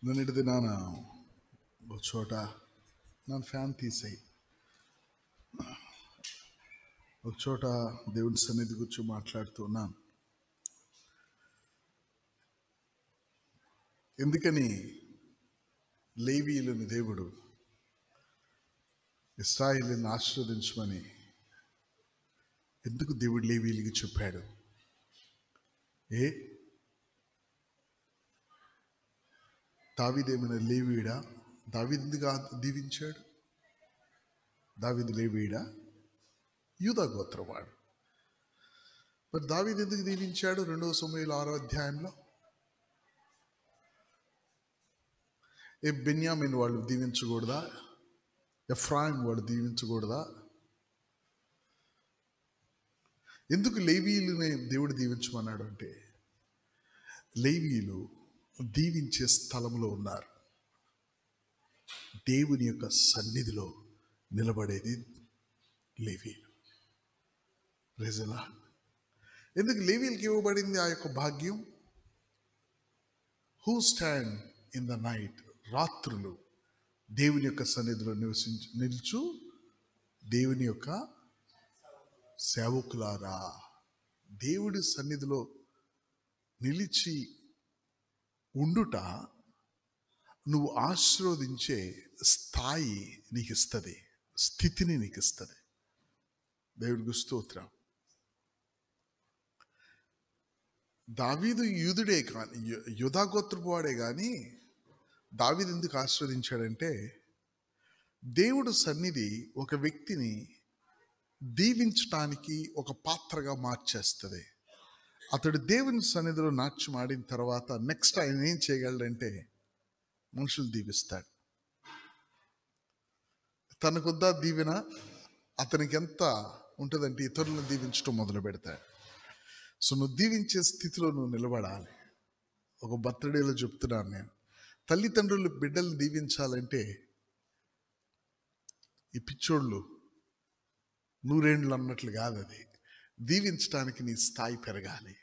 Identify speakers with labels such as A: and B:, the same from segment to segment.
A: నిన్నటి దినాన ఒక చోట నా ఫ్యాన్ తీసేయి ఒక చోట దేవుని సన్నిధి గురించి మాట్లాడుతున్నాను. ఎందుకని లేవీయులను దేవుడు ఇశ్రాయేలుని ఆశీర్వదించమని ఎందుకు దేవుడు లేవీయులకి చెప్పాడు? దావీదేమైనా లేవీయుడా? దావీదు ఎందుకు దీవించాడు? దావీదు లేవీయుడా? యూదా గోత్రవాడు. మరి దావీదు ఎందుకు దీవించాడు? 2 సమూయేలు 6వ అధ్యాయంలో బెన్యామీన్ వాళ్ళు దీవించకూడదా? ఎఫ్రాయిం వాళ్ళు దీవించకూడదా? ఎందుకు లేవీయులనే దేవుడు దీవించమన్నాడు అంటే, లేవీయులు దీవించే స్థలంలో ఉన్నారు. దేవుని యొక్క సన్నిధిలో నిలబడేది లేవీయులు. ఎందుకు లేవీయులకి ఇవ్వబడింది ఆ యొక్క భాగ్యం? Who stand in the night, రాత్రులు దేవుని యొక్క సన్నిధిలో నిలుచు దేవుని యొక్క సేవకులారా. దేవుడి సన్నిధిలో నిలిచి ఉండుట నువ్వు ఆశీర్వదించే స్థాయి నీకు ఇస్తుంది, స్థితిని నీకు ఇస్తుంది. దేవుడికి స్తోత్రం. దావీదు యూదుడే కానీ, యూదా గోత్రపు వాడే కానీ దావీదు ఎందుకు ఆశీర్వదించాడంటే, దేవుడు సన్నిధి ఒక వ్యక్తిని దీవించటానికి ఒక పాత్రగా మార్చేస్తుంది. అతడు దేవుని సన్నిధిలో నాట్యం ఆడిన తర్వాత నెక్స్ట్ ఆయన ఏం చేయగలడంటే మనుషులు దీవిస్తాడు. తనకొద్దా దీవెన అతనికి ఎంత ఉంటుందంటే ఇతరులను దీవించడం మొదలు పెడతాడు. సో నువ్వు దీవించే స్థితిలో నువ్వు నిలబడాలి. ఒక బర్త్డేలో చెప్తున్నాను నేను, తల్లిదండ్రులు బిడ్డలు దీవించాలంటే ఈ పిచ్చోళ్ళు నూరేండ్లు అన్నట్లు కాదు. అది దీవించడానికి నీ స్థాయి పెరగాలి.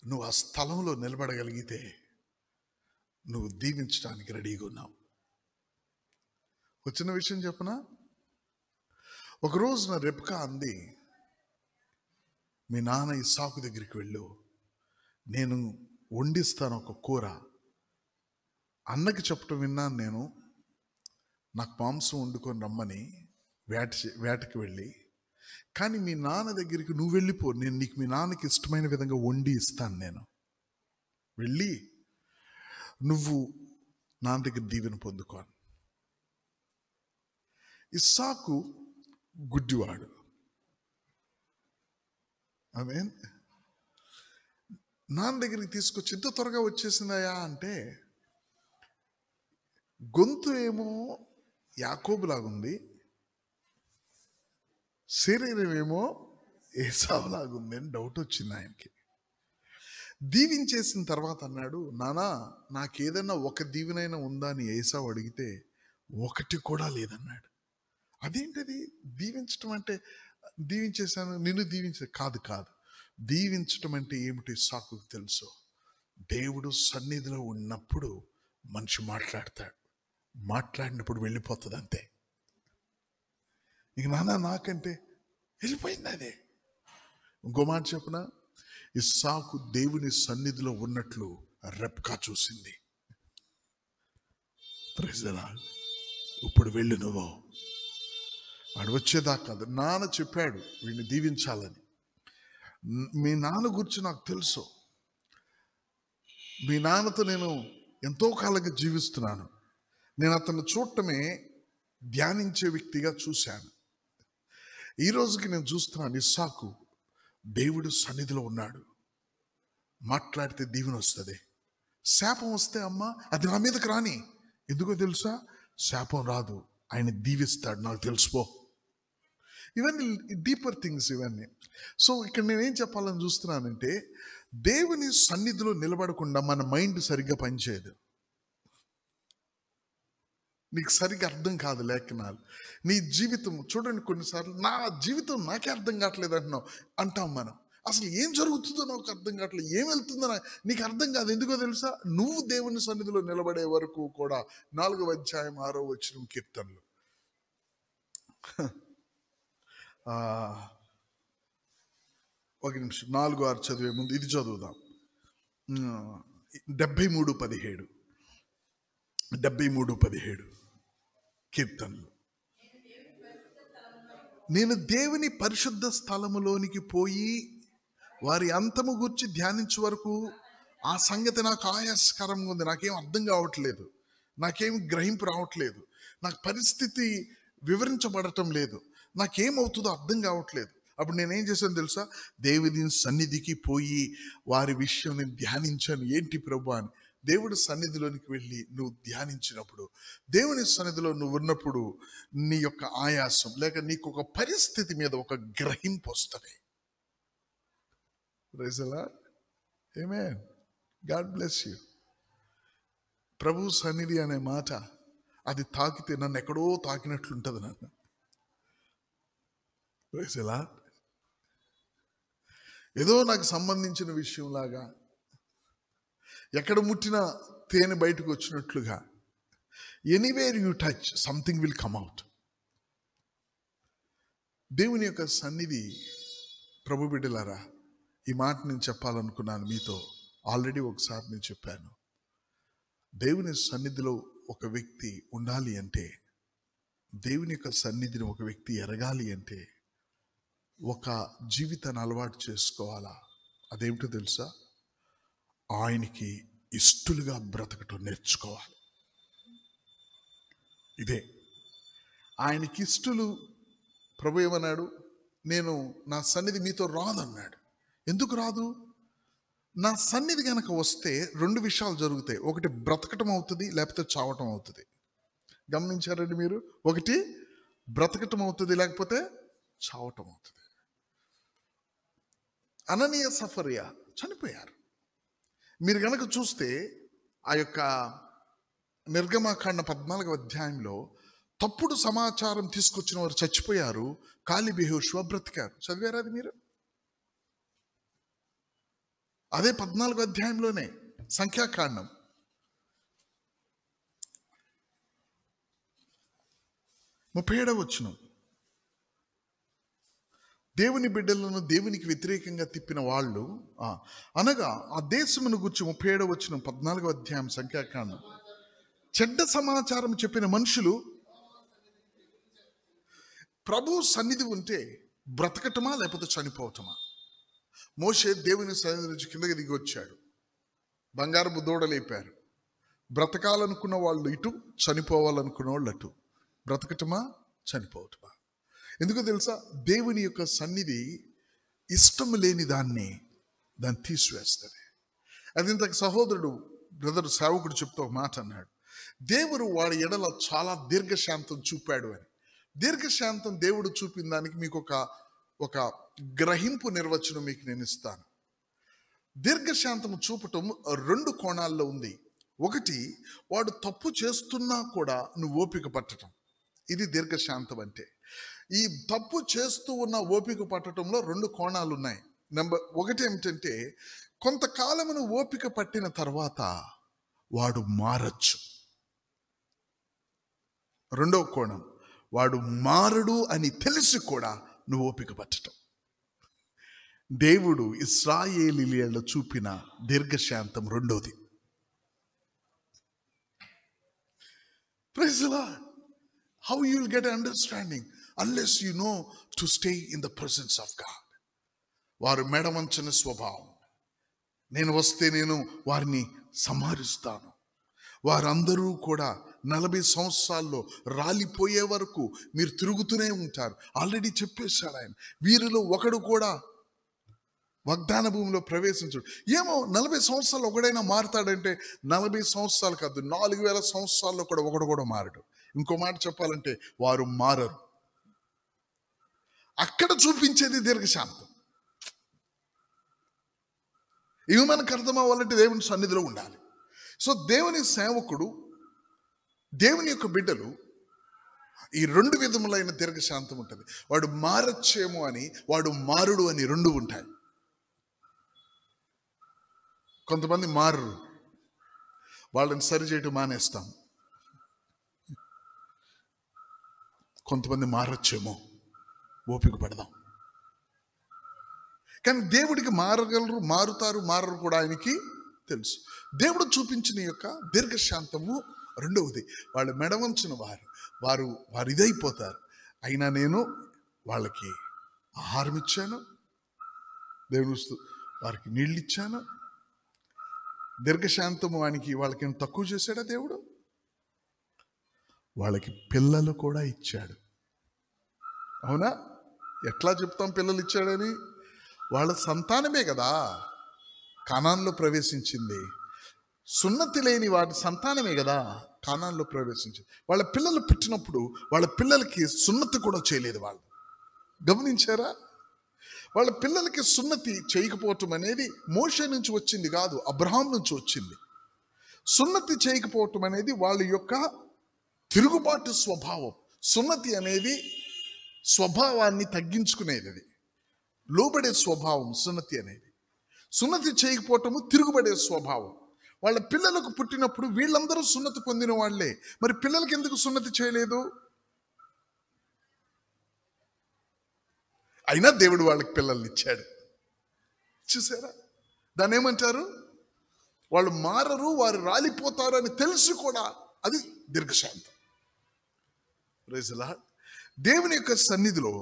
A: నువ్వు ఆ స్థలంలో నిలబడగలిగితే నువ్వు దీవించడానికి రెడీగా ఉన్నావు. ఒక చిన్న విషయం చెప్పనా? ఒకరోజు నా రెబ్కా అంది, మీ నాన్న ఇస్సాకు దగ్గరికి వెళ్ళు, నేను వండిస్తాను ఒక కూర. అన్నకి చెప్పటం విన్నాను నేను, నాకు మాంసం వండుకొని రమ్మని వేటకి వెళ్ళి. కానీ మీ నాన్న దగ్గరికి నువ్వు వెళ్ళిపో, నేను నీకు మీ నాన్నకి ఇష్టమైన విధంగా వండి ఇస్తాను. నేను వెళ్ళి నువ్వు నాన్న దగ్గర దీవెన పొందుకోను. ఇస్సాకు గుడ్డివాడు. ఆమేన్. నాన్న దగ్గరికి తీసుకొచ్చి ఇంత త్వరగా వచ్చేసిందయా అంటే, గొంతు ఏమో యాకోబులాగుంది, శరీరం ఏమో ఏసావులాగుంది అని డౌట్ వచ్చింది ఆయనకి. దీవించేసిన తర్వాత అన్నాడు, నానా నాకేదన్నా ఒక దీవెనైనా ఉందా అని ఏసావు అడిగితే ఒకటి కూడా లేదన్నాడు. అదేంటది? దీవించటం అంటే దీవించేశాను, నిన్ను కాదు దీవించటం అంటే ఏమిటి సాకు తెలుసు. దేవుడు సన్నిధిలో ఉన్నప్పుడు మనిషి మాట్లాడతాడు, మాట్లాడినప్పుడు వెళ్ళిపోతుంది అంతే. ఇక నాన్న నాకంటే వెళ్ళిపోయింది అదే. ఇంకో మాట చెప్పనా, ఇస్సాకు దేవుని సన్నిధిలో ఉన్నట్లు రెబ్కా చూసింది. ఇప్పుడు వెళ్ళు, నువ్వు వాడు వచ్చేదాకా కాదు. నాన్న చెప్పాడు వీడిని దీవించాలని. మీ నాన్న గురించి నాకు తెలుసు, మీ నాన్నతో నేను ఎంతో కాలంగా జీవిస్తున్నాను. నేను అతన్ని చూడటమే ధ్యానించే వ్యక్తిగా చూశాను. ఈ రోజుకి నేను చూస్తున్నాను, ఇస్సాకు దేవుడు సన్నిధిలో ఉన్నాడు, మాట్లాడితే దీవెన వస్తుంది. శాపం వస్తే అమ్మా అది నా మీదకి రాని. ఎందుకో తెలుసా? శాపం రాదు, ఆయన దీవిస్తాడు, నాకు తెలుసుకో. ఇవన్నీ డీపర్ థింగ్స్ ఇవన్నీ. సో ఇక్కడ నేనేం చెప్పాలని చూస్తున్నానంటే, దేవుని సన్నిధిలో నిలబడకుండా మన మైండ్ సరిగ్గా పనిచేయదు. నీకు సరిగ్గా అర్థం కాదు లేఖనాలు. నీ జీవితం చూడండి, కొన్నిసార్లు నా జీవితం నాకే అర్థం కావట్లేదు అంటాం మనం. అసలు ఏం జరుగుతుందో నాకు అర్థం కావట్లేదు, ఏం వెళ్తుందో నీకు అర్థం కాదు. ఎందుకో తెలుసా? నువ్వు దేవుని సన్నిధిలో నిలబడే వరకు కూడా 4వ అధ్యాయం 6వ వచనం కీర్తనలు, ఒక నిమిషం, 4-6 చదివే ముందు ఇది చదువుదాం. 73:17 కీర్తనలు. నేను దేవుని పరిశుద్ధ స్థలములోనికి పోయి వారి అంతము గురించి ధ్యానించే వరకు ఆ సంగతి నాకు ఆయాస్కరంగా ఉంది. నాకేం అర్థం కావట్లేదు, నాకేం గ్రహింపు రావట్లేదు, నాకు పరిస్థితి వివరించబడటం లేదు, నాకేమవుతుందో అర్థం కావట్లేదు. అప్పుడు నేనేం చేశాను తెలుసా? దేవుని సన్నిధికి పోయి వారి విషయం నేను ధ్యానించాను. ఏంటి ప్రభు అని దేవుడి సన్నిధిలోనికి వెళ్ళి నువ్వు ధ్యానించినప్పుడు, దేవుని సన్నిధిలో నువ్వు ఉన్నప్పుడు నీ యొక్క ఆయాసం లేక నీకు ఒక పరిస్థితి మీద ఒక గ్రహింపు వస్తుంది. Praise the lord. Amen. God bless you. ప్రభు సన్నిధి అనే మాట అది తాకితే నన్ను ఎక్కడో తాకినట్లుంటుంది నన్ను. Praise the lord. ఏదో నాకు సంబంధించిన విషయంలాగా, ఎక్కడ ముట్టినా తేనె బయటకు వచ్చినట్లుగా, anywhere you touch something will come out. దేవుని యొక్క సన్నిధి, ప్రభు బిడ్డలారా, ఈ మాట నేను చెప్పాలనుకున్నాను మీతో. ఆల్రెడీ ఒకసారి నేను చెప్పాను. దేవుని సన్నిధిలో ఒక వ్యక్తి ఉండాలి అంటే, దేవుని యొక్క సన్నిధిని ఒక వ్యక్తి ఎరగాలి అంటే ఒక జీవితాన్ని అలవాటు చేసుకోవాలా. అదేమిటో తెలుసా? ఆయనకి ఇష్టలుగా బ్రతకటం నేర్చుకోవాలి. ఇదే ఆయనకి ఇష్టలు. ప్రభు ఏమన్నాడు? నేను నా సన్నిధి మీతో రాదన్నాడు. ఎందుకు రాదు? నా సన్నిధి కనుక వస్తే 2 విషయాలు జరుగుతాయి. ఒకటి బ్రతకటం అవుతుంది, లేకపోతే చావటం అవుతుంది. గమనించారండి మీరు? ఒకటి బ్రతకటం అవుతుంది, లేకపోతే చావటం అవుతుంది. అననీయ సఫరియా చనిపోయారు. మీరు కనుక చూస్తే ఆ యొక్క నిర్గమకాండ 14వ అధ్యాయంలో తప్పుడు సమాచారం తీసుకొచ్చిన వారు చచ్చిపోయారు, కాలేబు యెహోషువ బ్రతికారు. చదివారు అది మీరు? అదే 14వ అధ్యాయంలోనే సంఖ్యాకాండం 37వ వచనం. దేవుని బిడ్డలను దేవునికి వ్యతిరేకంగా తిప్పిన వాళ్ళు అనగా ఆ దేశమును గురించి 37వ వచనం 14వ అధ్యాయం సంఖ్యాకాండం. చెడ్డ సమాచారం చెప్పిన మనుషులు ప్రభు సన్నిధి ఉంటే బ్రతకటమా లేకపోతే చనిపోవటమా? మోషే దేవుని సన్నిధి నుంచి కిందకి దిగి వచ్చాడు, బంగారపు దూడలేపారు. బ్రతకాలనుకున్న వాళ్ళు ఇటు, చనిపోవాలనుకున్న వాళ్ళు అటు. బ్రతకటమా చనిపోవటమా? ఎందుకో తెలుసా? దేవుని యొక్క సన్నిధి ఇష్టం లేని దాన్ని తీసివేస్తుంది. అది ఇంతకు సహోదరుడు బ్రదర్ సేవకుడు చెప్తూ ఒక మాట అన్నాడు, దేవుడు వాడి ఎడల చాలా దీర్ఘశాంతం చూపాడు అని. దీర్ఘశాంతం దేవుడు చూపిన దానికి మీకు ఒక గ్రహింపు నిర్వచనం మీకు నేను ఇస్తాను. దీర్ఘశాంతము చూపటం 2 కోణాల్లో ఉంది. ఒకటి, వాడు తప్పు చేస్తున్నా కూడా నువ్వు ఓపిక పట్టడం. ఇది దీర్ఘశాంతం అంటే. ఈ తప్పు చేస్తూ ఉన్న ఓపిక పట్టడంలో 2 కోణాలు ఉన్నాయి. ఒకటి ఏమిటంటే, కొంతకాలమును ఓపిక పట్టిన తర్వాత వాడు మారచ్చు. రెండవ కోణం, వాడు మారడు అని తెలిసి కూడా నువ్వు ఓపిక పట్టడం. దేవుడు ఇశ్రాయేలీయులలో చూపిన దీర్ఘశాంతం రెండోది. Praise the Lord. How you will get understanding unless you know to stay in the presence of God. వారు మెడవంచని స్వభావం. నేను వస్తే నేను వారిని సంహరిస్తాను. వారందరూ కూడా 40 సంవత్సరాల్లో రాలిపోయే వరకు మీరు తిరుగుతూనే ఉంటారు. ఆల్రెడీ చెప్పేశాడు ఆయన. వీరిలో ఒకడు కూడా వాగ్దాన భూమిలో ప్రవేశించడు. ఏమో 40 సంవత్సరాలు ఒకడైనా మారుతాడంటే 40 సంవత్సరాలు కాదు, 4000 సంవత్సరాల్లో కూడా ఒకడు కూడా మారడు. ఇంకో మాట చెప్పాలంటే వారు మారరు. అక్కడ చూపించేది దీర్ఘశాంతం. ఇవి మనకు అర్థం అవ్వాలంటే దేవుని సన్నిధిలో ఉండాలి. సో దేవుని సేవకుడు, దేవుని యొక్క బిడ్డలు ఈ 2 విధములైన దీర్ఘశాంతం ఉంటుంది. వాడు మారచ్చేమో అని, వాడు మారుడు అని 2 ఉంటాయి. కొంతమంది మారరు, వాళ్ళని సరి చేయటం మానేస్తాం. కొంతమంది మారచ్చేమో, ఓపిక పడదాం. కానీ దేవుడికి మారగలరు, మారుతారు, మారరు కూడా ఆయనకి తెలుసు. దేవుడు చూపించిన యొక్క దీర్ఘశాంతము రెండవది, వాళ్ళు మెడవంచిన వారు ఇదైపోతారు. అయినా నేను వాళ్ళకి ఆహారం ఇచ్చాను, దేవుని వారికి నీళ్ళు ఇచ్చాను. దీర్ఘశాంతము ఆయనకి వాళ్ళకి తక్కువ చేశాడా దేవుడు? వాళ్ళకి పిల్లలు కూడా ఇచ్చాడు. అవునా? ఎట్లా చెప్తాం పిల్లలు ఇచ్చాడని? వాళ్ళ సంతానమే కదా కానాన్లో ప్రవేశించింది. సున్నతి లేని వాటి సంతానమే కదా కానాన్లో ప్రవేశించింది. వాళ్ళ పిల్లలు పుట్టినప్పుడు వాళ్ళ పిల్లలకి సున్నతి కూడా చేయలేదు. వాళ్ళు గమనించారా? వాళ్ళ పిల్లలకి సున్నతి చేయకపోవటం అనేది మోషే నుంచి వచ్చింది కాదు, అబ్రహాం నుంచి వచ్చింది. సున్నతి చేయకపోవటం అనేది వాళ్ళ యొక్క తిరుగుబాటు స్వభావం. సున్నతి అనేది స్వభావాన్ని తగ్గించుకునేది, అది లోబడే స్వభావం. సున్నతి అనేది, సున్నతి చేయకపోవటము తిరుగుబడే స్వభావం. వాళ్ళ పిల్లలకు పుట్టినప్పుడు వీళ్ళందరూ సున్నతి పొందిన వాళ్లే, మరి పిల్లలకి ఎందుకు సున్నతి చేయలేదు? అయినా దేవుడు వాళ్ళకి పిల్లల్ని ఇచ్చాడు. చూసారా? దాన్ని ఏమంటారు? వాళ్ళు మారరు, వారు రాలిపోతారు అని తెలిసి కూడా అది దీర్ఘశాంతం. Praise the Lord. దేవుని యొక్క సన్నిధిలో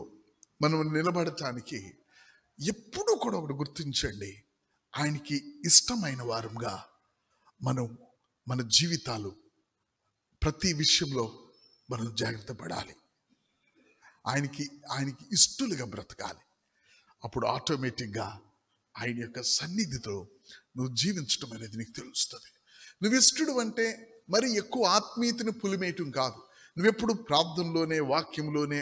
A: మనం నిలబడటానికి ఎప్పుడూ కూడా ఒకటి గుర్తించండి, ఆయనకి ఇష్టమైన వారంగా మన జీవితాలు ప్రతి విషయంలో మనం జాగ్రత్త పడాలి. ఆయనకి ఇష్టలుగా బ్రతకాలి. అప్పుడు ఆటోమేటిక్గా ఆయన యొక్క సన్నిధితో నువ్వు జీవించడం అనేది నీకు తెలుస్తుంది. నువ్వు ఇష్టడు అంటే మరి ఎక్కువ ఆత్మీయతను పులిమేయటం కాదు. నువ్వెప్పుడు ప్రార్థనలోనే, వాక్యంలోనే.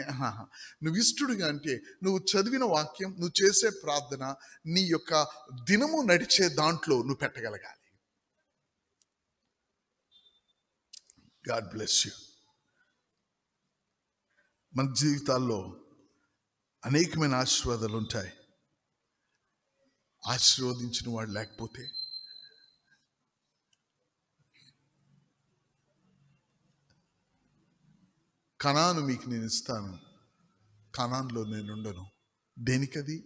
A: నువ్వు ఇష్టడుగా అంటే నువ్వు చదివిన వాక్యం, నువ్వు చేసే ప్రార్థన, నీ యొక్క దినము నడిచే దాంట్లో నువ్వు పెట్టగలగాలి. God bless you. మన జీవితాల్లో అనేకమైన ఆశీర్వాదాలు ఉంటాయి. ఆశీర్వదించిన వాడు లేకపోతే కనాను మీకు నేను ఇస్తాను, కనాన్లో నేను ఉండను. దేనికది?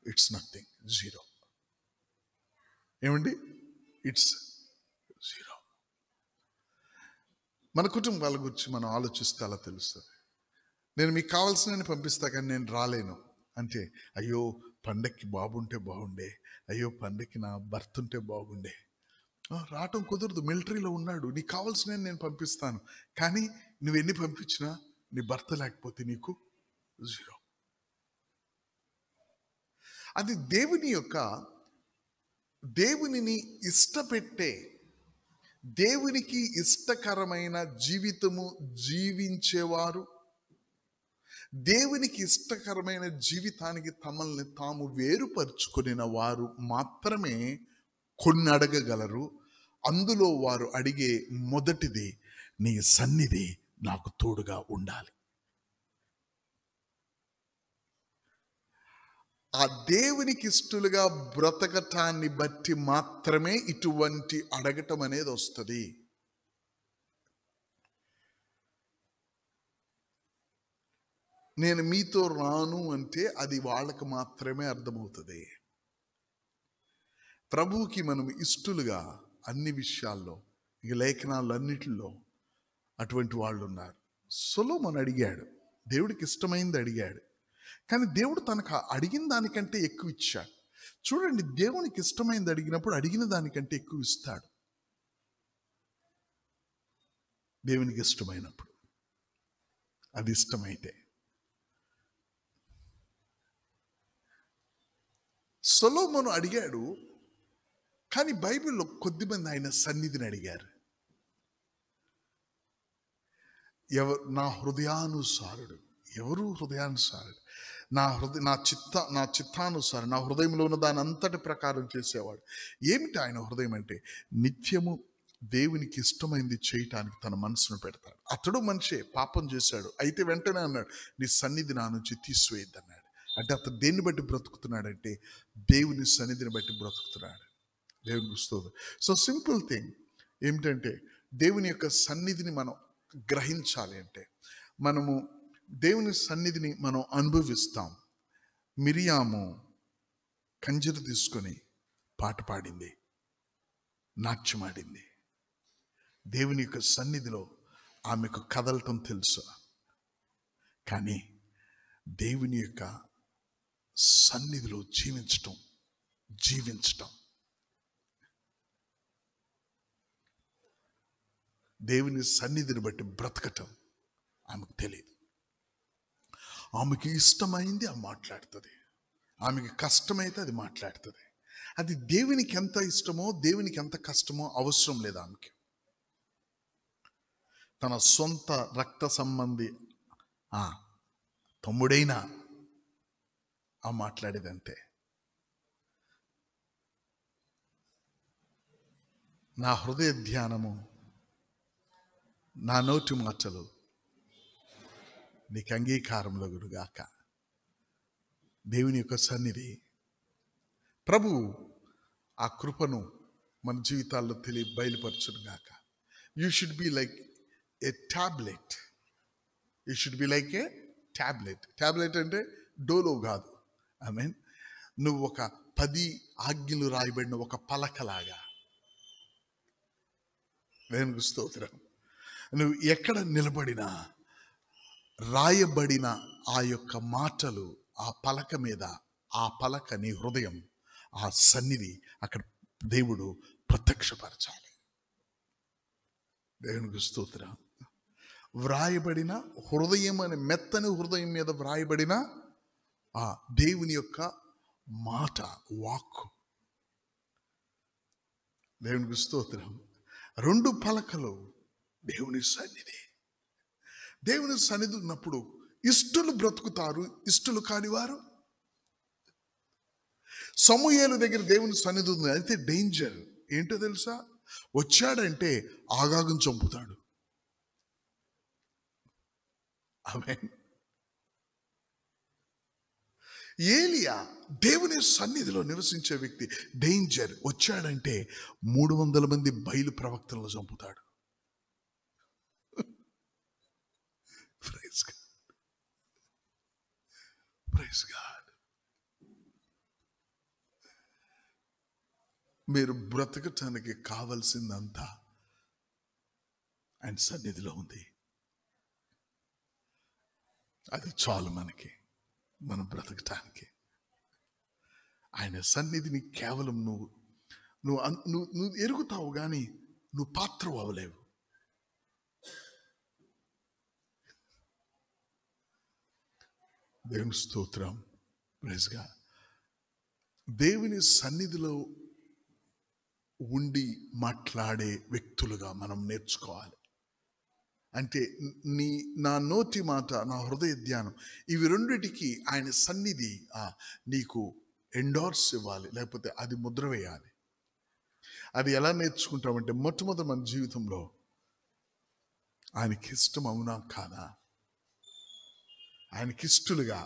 A: It's nothing, zero. ఏమండి? It's zero. మన కుటుంబాల గురించి మనం ఆలోచిస్తే అలా తెలుస్తుంది. నేను మీకు కావాల్సిన పంపిస్తా కానీ నేను రాలేను అంటే, అయ్యో పండక్కి బాబుంటే బాగుండే, అయ్యో పండక్కి నా భర్త ఉంటే బాగుండే. రావటం కుదరదు, మిలిటరీలో ఉన్నాడు, నీకు కావాల్సిన నేను పంపిస్తాను. కానీ నువ్వు ఎన్ని పంపించినా నీ భర్త లేకపోతే నీకు జీరో. అది దేవునిని ఇష్టపెట్టే, దేవునికి ఇష్టకరమైన జీవితము జీవించేవారు, దేవునికి ఇష్టకరమైన జీవితానికి తమల్ని తాము వేరుపరుచుకునిన వారు మాత్రమే కొన్ని అడగగలరు. అందులో వారు అడిగే మొదటిది, నీ సన్నిధి నాకు తోడుగా ఉండాలి. ఆ దేవునికి ఇష్టలుగా బ్రతకటాన్ని బట్టి మాత్రమే ఇటువంటి అడగటం అనేది వస్తుంది. నేను మీతో రాను అంటే అది వాళ్ళకి మాత్రమే అర్థమవుతుంది. ప్రభువుకి మనం ఇష్టలుగా అన్ని విషయాల్లో, ఇక లేఖనాలన్నిటిలో అటువంటి వాళ్ళు ఉన్నారు. సొలొమోను అడిగాడు, దేవుడికి ఇష్టమైంది అడిగాడు, కానీ దేవుడు తనకు అడిగిన దానికంటే ఎక్కువ ఇచ్చాడు. చూడండి, దేవునికి ఇష్టమైంది అడిగినప్పుడు అడిగిన దానికంటే ఎక్కువ ఇస్తాడు. దేవునికి ఇష్టమైనప్పుడు, అది ఇష్టమైతే. సొలొమోను అడిగాడు, కానీ బైబిల్లో కొద్దిమంది ఆయన సన్నిధిని అడిగారు. నా హృదయానుసారుడు. ఎవరు హృదయానుసారుడు? నా చిత్తానుసారం, నా హృదయంలో ఉన్న దాని అంతటి ప్రకారం చేసేవాడు. ఏమిటి ఆయన హృదయం అంటే? నిత్యము దేవునికి ఇష్టమైంది చేయటానికి తన మనసును పెడతాడు. అతడు మనిషే, పాపం చేశాడు, అయితే వెంటనే అన్నాడు, నీ సన్నిధి నా నుంచి తీసివేయద్దు అన్నాడు. అంటే అతను దేన్ని బట్టి బ్రతుకుతున్నాడంటే దేవుని సన్నిధిని బట్టి బ్రతుకుతున్నాడు. దేవునికి స్తోత్రం. సో సింపుల్ థింగ్ ఏమిటంటే దేవుని యొక్క సన్నిధిని మనం గ్రహించాలి అంటే మనము దేవుని సన్నిధిని మనం అనుభవిస్తాం. మిరియాము కంజరు తీసుకొని పాట పాడింది, నాట్యమాడింది. దేవుని యొక్క సన్నిధిలో ఆమెకు కదలటం తెలుసు, కానీ దేవుని యొక్క సన్నిధిలో జీవించటం దేవుని సన్నిధిని బట్టి బ్రతకటం ఆమెకు తెలియదు. ఆమెకి ఇష్టమైంది ఆమె మాట్లాడుతుంది, ఆమెకి కష్టమైతే అది మాట్లాడుతుంది. అది దేవునికి ఎంత ఇష్టమో దేవునికి ఎంత కష్టమో అవసరం లేదు ఆమెకి. తన సొంత రక్త సంబంధి తమ్ముడైనా ఆ మాట్లాడేదంతే. నా హృదయ ధ్యానము, నా నోటి మాటలు నీకు అంగీకారంలో గురుగాక. దేవుని యొక్క సన్నిధి, ప్రభు ఆ కృపను మన జీవితాల్లో బయలుపరచును గాక. You should be like A tablet. You should be like A tablet. Tablet అంటే డోలో కాదు. ఐ మీన్ నువ్వు ఒక 10 ఆజ్ఞలు రాయబడిన ఒక పలకలాగా. దేవునికి స్తోత్రం. నువ్వు ఎక్కడ నిలబడినా రాయబడిన ఆ యొక్క మాటలు ఆ పలక మీద, ఆ పలక నీ హృదయం, ఆ సన్నిధి అక్కడ దేవుడు ప్రత్యక్షపరచాలి. దేవునికి స్తోత్రం. వ్రాయబడిన హృదయం అనే మెత్తని హృదయం మీద వ్రాయబడిన ఆ దేవుని యొక్క మాట, వాక్కు. దేవునికి స్తోత్రం. 2 పలకలు దేవుని సన్నిధి. దేవుని సన్నిధి ఉన్నప్పుడు ఇష్టలు బ్రతుకుతారు, ఇష్టలు కానివారు. సమూయేలు దగ్గర దేవుని సన్నిధి ఉంది, అయితే డేంజర్ ఏంటో తెలుసా? వచ్చాడంటే ఆగాగం చంపుతాడు. ఆమేన్. ఏలియా దేవుని సన్నిధిలో నివసించే వ్యక్తి. డేంజర్. వచ్చాడంటే 300 మంది బయలు ప్రవక్తలను చంపుతాడు. Praise God. Praise God. మీరు బ్రతకటానికి కావలసిందంతా ఆయన సన్నిధిలో ఉంది. అది చాలు మనకి, మనం బ్రతకటానికి. ఆయన సన్నిధిని కేవలం నువ్వు ఎరుగుతావు, కానీ నువ్వు పాత్ర అవ్వలేవు. దేవుని స్తోత్రం. Praise God. దేవుని సన్నిధిలో ఉండి మాట్లాడే వ్యక్తులుగా మనం నేర్చుకోవాలి. అంటే నా నోటి మాట, నా హృదయ ధ్యానం, ఇవి రెండిటికి ఆయన సన్నిధి నీకు ఎండోర్స్ ఇవ్వాలి, లేకపోతే అది ముద్ర వేయాలి. అది ఎలా నేర్చుకుంటామంటే మొట్టమొదటి మన జీవితంలో ఆయనకి ఇష్టం అవునా కాదా, ఆయనకిష్టులుగా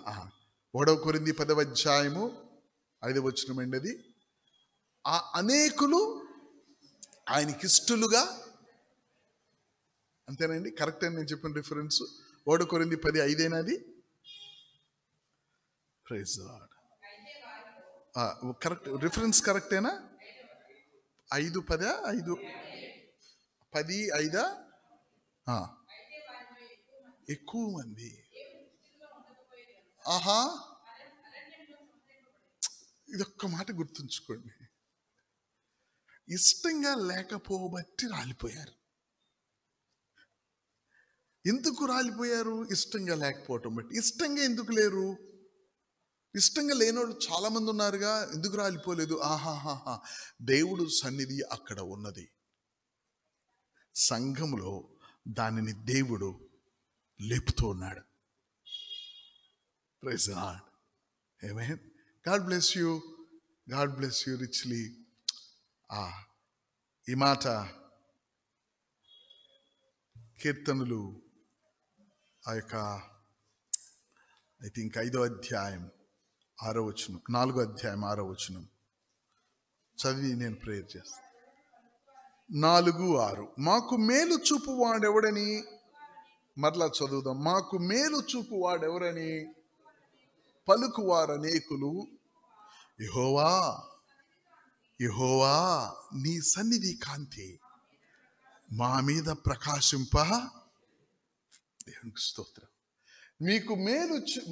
A: 1 కొరింథీ 10వ అధ్యాయము 5వ వచనం అండి. ఆ అనేకులు ఆయనకిష్టులుగా, అంతేనండి? కరెక్ట్ అని నేను చెప్పిన రిఫరెన్స్ 1 కొరింథీ 10:5 అది. Praise lord. కరెక్ట్ రిఫరెన్స్ కరెక్టేనా? 5:10 5:10 ఎక్కువ మంది. ఇదొక్క మాట గుర్తుంచుకోండి. ఇష్టంగా లేకపోబట్టి రాలిపోయారు. ఎందుకు రాలిపోయారు? ఇష్టంగా లేకపోవటం బట్టి. ఇష్టంగా ఎందుకు లేరు? ఇష్టంగా లేనోళ్ళు చాలా మంది ఉన్నారుగా, ఎందుకు రాలిపోలేదు? దేవుడు సన్నిధి అక్కడ ఉన్నది. సంఘంలో దానిని దేవుడు లేపుతూ ఉన్నాడు. Praise Lord. Amen. God bless you. God bless you richly. ఈ మాట కీర్తనలు ఆ యొక్క ఐ థింక్ 5వ అధ్యాయం 6వ వచనం, 4వ అధ్యాయం 6వ వచనం చదివి నేను ప్రేయర్ చేస్తాను. 4:6 మాకు మేలు చూపు వాడెవడని, మరలా చదువుదాం. మాకు మేలు చూపు వాడెవరని పలుకువారు అనేకులు, యెహోవా యెహోవా నీ సన్నిధి కాంతి మా మీద ప్రకాశింప. దేవునికి స్తోత్రం.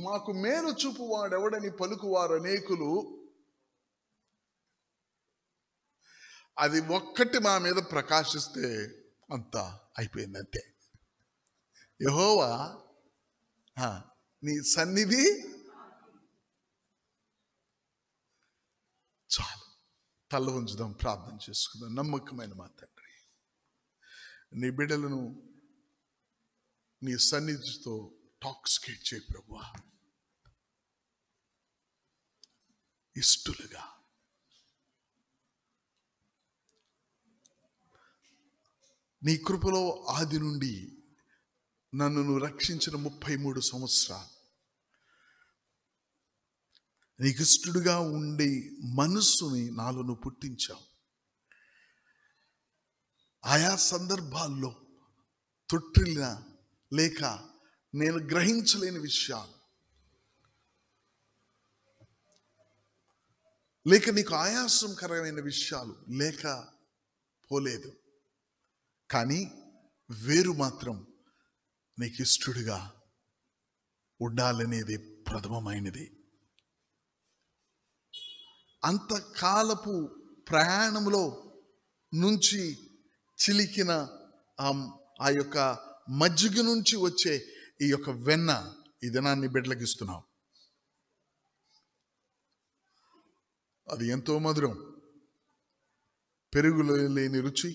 A: మాకు మేలు చూపు వాడెవడని పలుకువారు అనేకులు, అది ఒక్కటి మా మీద ప్రకాశిస్తే అంతా అయిపోయింది, అంతే. యెహోవా నీ సన్నిధి చాలు. తల ఉంచుదాం, ప్రార్థన చేసుకుందాం. నమ్మకమైన మా తండ్రి, నీ బిడ్డలను నీ సన్నిధితో టాక్సికేట్ చేయి ప్రభువా. ఇష్టలుగా నీ కృపలో ఆది నుండి నన్ను నువ్వు రక్షించిన 33 సంవత్సరాలు నీకు ఇష్టడుగా ఉండే మనస్సుని నాలో నువ్వు పుట్టించావు. ఆయా సందర్భాల్లో తొట్టిల్లిన లేక నేను గ్రహించలేని విషయాలు, లేక నీకు ఆయాసంకరమైన విషయాలు లేకపోలేదు, కానీ వేరు మాత్రం నీకు ఇష్టడుగా ఉండాలనేది ప్రథమమైనది. అంతకాలపు ప్రయాణంలో నుంచి చిలికిన ఆ యొక్క మజ్జిగ నుంచి వచ్చే ఈ యొక్క వెన్న, ఈ దినాన్ని బిడ్డలకు ఇస్తున్నావు. అది ఎంతో మధురం. పెరుగులో లేని రుచి,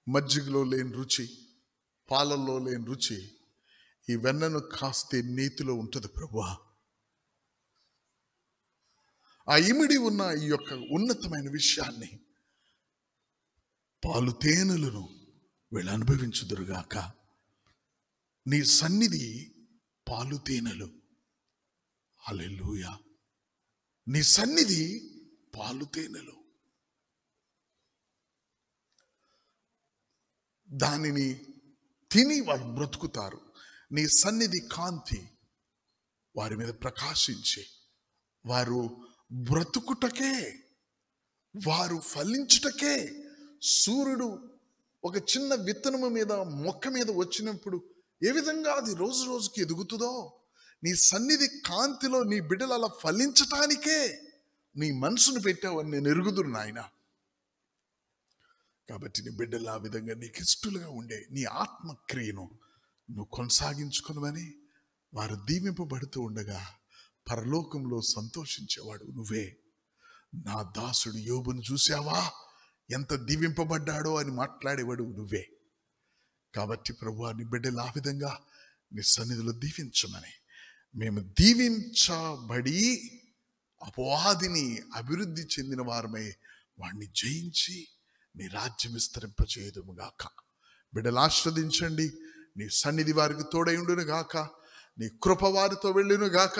A: మజ్జిగలో లేని రుచి, పాలల్లో లేని రుచి ఈ వెన్నను కాస్తే నీతిలో ఉంటుంది ప్రభువా. ఆ ఇమిడి ఉన్న ఈ యొక్క ఉన్నతమైన విషయాన్ని పాలు తేనెలను వీళ్ళు అనుభవించుదురుగాక. నీ సన్నిధి పాలు తేనెలు. హల్లెలూయా. నీ సన్నిధి పాలు తేనెలు. దానిని తిని వారు బ్రతుకుతారు. నీ సన్నిధి కాంతి వారి మీద ప్రకాశించి వారు బ్రతుకుటకే, వారు ఫలించుటకే. సూర్యుడు ఒక చిన్న విత్తనము మీద, మొక్క మీద వచ్చినప్పుడు ఏ విధంగా అది రోజు రోజుకి ఎదుగుతుందో, నీ సన్నిధి కాంతిలో నీ బిడ్డలు అలా ఫలించటానికే నీ మనసును పెట్టావని నేను ఎరుగుదురు నాయన. కాబట్టి నీ బిడ్డలు ఆ విధంగా నీకు ఇష్టలుగా ఉండే నీ ఆత్మక్రియను నువ్వు కొనసాగించుకునమని వారు దీవింపబడుతూ ఉండగా పరలోకంలో సంతోషించేవాడు నువ్వే. నా దాసుడు యోబును చూసావా, ఎంత దీవింపబడ్డాడో అని మాట్లాడేవాడు నువ్వే. కాబట్టి ప్రభువా, నీ బిడ్డలు ఆ విధంగా నీ సన్నిధిలో దీవించమని, మేము దీవించబడి అపవాదిని అభివృద్ధి చెందిన వారమై వాడిని జయించి నీ రాజ్యం విస్తరింపచేయుదుముగాక. బిడ్డలు ఆశ్రదించండి. నీ సన్నిధి వారికి తోడైండును గాక. నీ కృప వారితో వెళ్ళును గాక.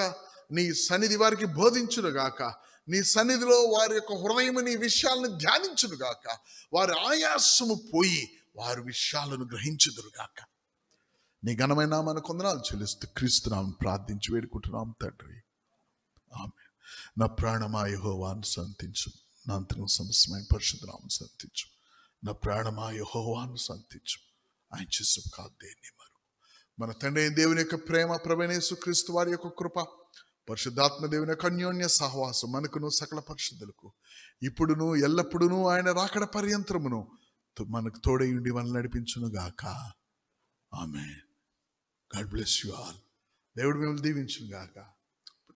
A: నీ సన్నిధి వారికి బోధించును గాక. నీ సన్నిధిలో వారి యొక్క హృదయము నీ విషయాలను ధ్యానించును గాక. వారి ఆయాసము పోయి వారి విషయాలను గ్రహించుదురుగాక. నీ ఘనమైన నామానికి వందనాలు చెల్లిస్తూ క్రీస్తునామమున ప్రార్థించి వేడుకుంటున్నాం తండ్రి, ఆమేన్. నా ప్రాణమా యెహోవాను సంతించు, నా అంతరంగ సమస్తమైన పరిశుద్ధ నామమును సంతించు. నా ప్రాణమా యెహోవాను సంతించు, ఆయన చేసిన కాదు దేన్ని మరు. మన తండ్రి దేవుని యొక్క ప్రేమ, ప్రభువైన యేసుక్రీస్తు వారి యొక్క కృప, పరిశుద్ధాత్మ దేవుని యొక్క అన్యోన్య సహవాసం మనకును సకల పరిశుద్ధులకు ఇప్పుడును ఎల్లప్పుడును ఆయన రాకడ పర్యంతరమును మనకు తోడై ఉండి మనల్ని నడిపించును గాక. ఆమేన్. God bless you all. దేవుడు మిమ్మల్ని దీవించును గాక.